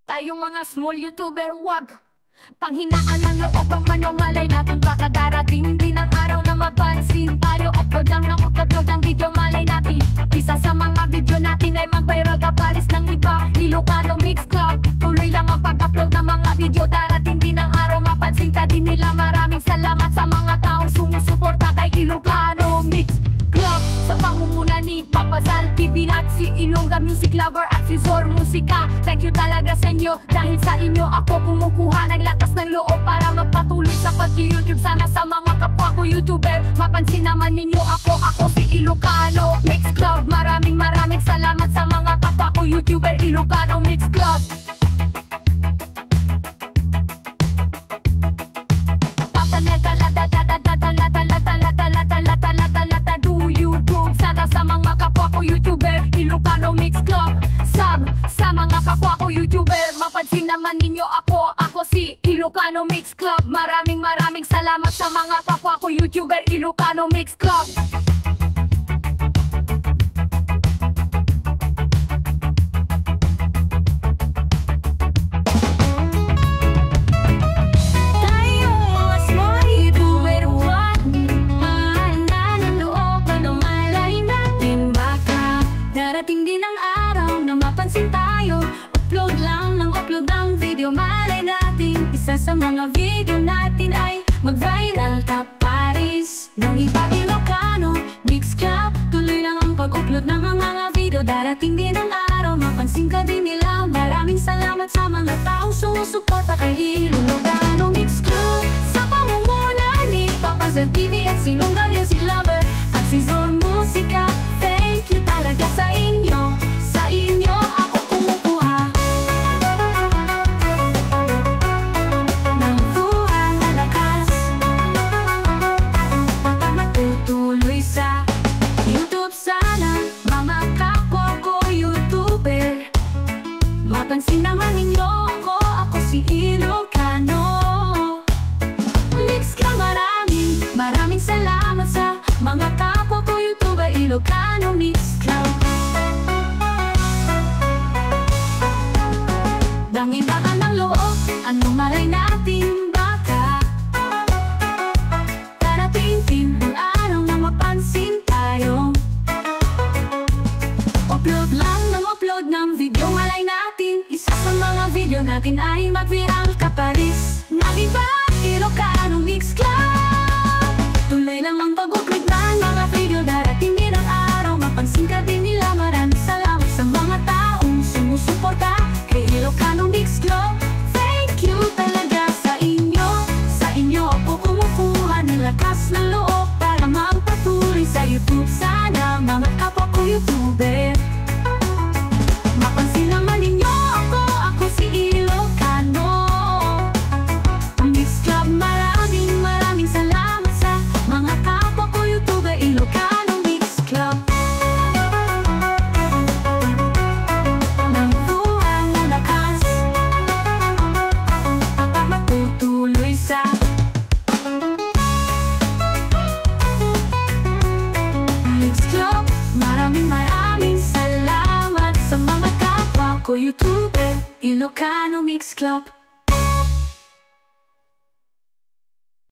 Tayong mga small YouTuber, wag panghinaan ng loob ang malay natin baka darating din ang araw na mapansin tayo. Upload ng video, malay natin isa sa mga video natin ay mag-viral kapalis ng iba. Ilocano Mix Club, tuloy lang ang pag-upload ng mga video. Darating din ang araw mapansin ka din nila. Maraming salamat sa mga taong sumusuporta kay Ilocano Mix Club. Sa pangunguna ni Papa Sal TV at si Ilongga Music Lover at si Zor Musika. Thank you talaga sa inyo, dahil sa inyo ako kumukuha ng lakas ng loob para magpatuloy sa pag-YouTube. Sana sa mga kapwa ko YouTuber mapansin naman ninyo ako si Ilocano Mix Club. Maraming salamat sa mga kapwa ko YouTuber Ilocano Mix Club. Sana sa mga kapwa ko YouTuber Ilocano Mix Club. Sa mga kapwa ko YouTuber mapansin naman ninyo ako si Ilocano Mix Club. Maraming salamat sa mga kapwa ko YouTuber Ilocano Mix Club. Darating din ang araw na mapansin tayo. Upload lang ng upload ng video, malay natin isa sa mga video natin ay mag-viral kaparis ng ibang Ilocano Mix Club. Tuloy lang ang pag-upload ng mga video. Darating din ang araw mapansin ka din nila. Maraming salamat sa mga taong sumusuporta kay Ilocano Mix Club. Sa pamumuna ni Papa Sal TV at si Ilongga Music Lover at si Zor Musika. Thank you talaga sa inyo ako kumukuha ng buwan na lakas. Matutuloy sa YouTube sana, mga kapwa ko YouTuber mapansin naman ninyo ako si Ilocano Mix Club. Maraming salamat sa mga kapwa ko YouTuber Ilocano Mix Club. Dangin-dakan ng loob, anong malay natin baka darating din ang araw na mapansin tayo. Upload lang ng upload ng video, malay natin isa sa mga video natin ay mag-viral kaparis ng iba. Ilocano Mix Club. Tuloy lang ang pag-upload ng mga video. Darating din ang araw mapansin ka din nila. Maraming salamat sa mga taong sumusuporta kay Ilocano Mix Club. Thank you talaga sa inyo ako kumukuha ng lakas ng loob para magpatuloy sa YouTube. Sana mga kapwa ko YouTuber mapansin naman ninyo ako si Ilocano Mix Club. Maraming salamat sa mga kapwa ko YouTuber Ilocano Mix Club. Ng buwan na lakas matutuloy sa Mix Club. Maraming salamat sa mga kapwa ko YouTuber Ilocano Mix Club.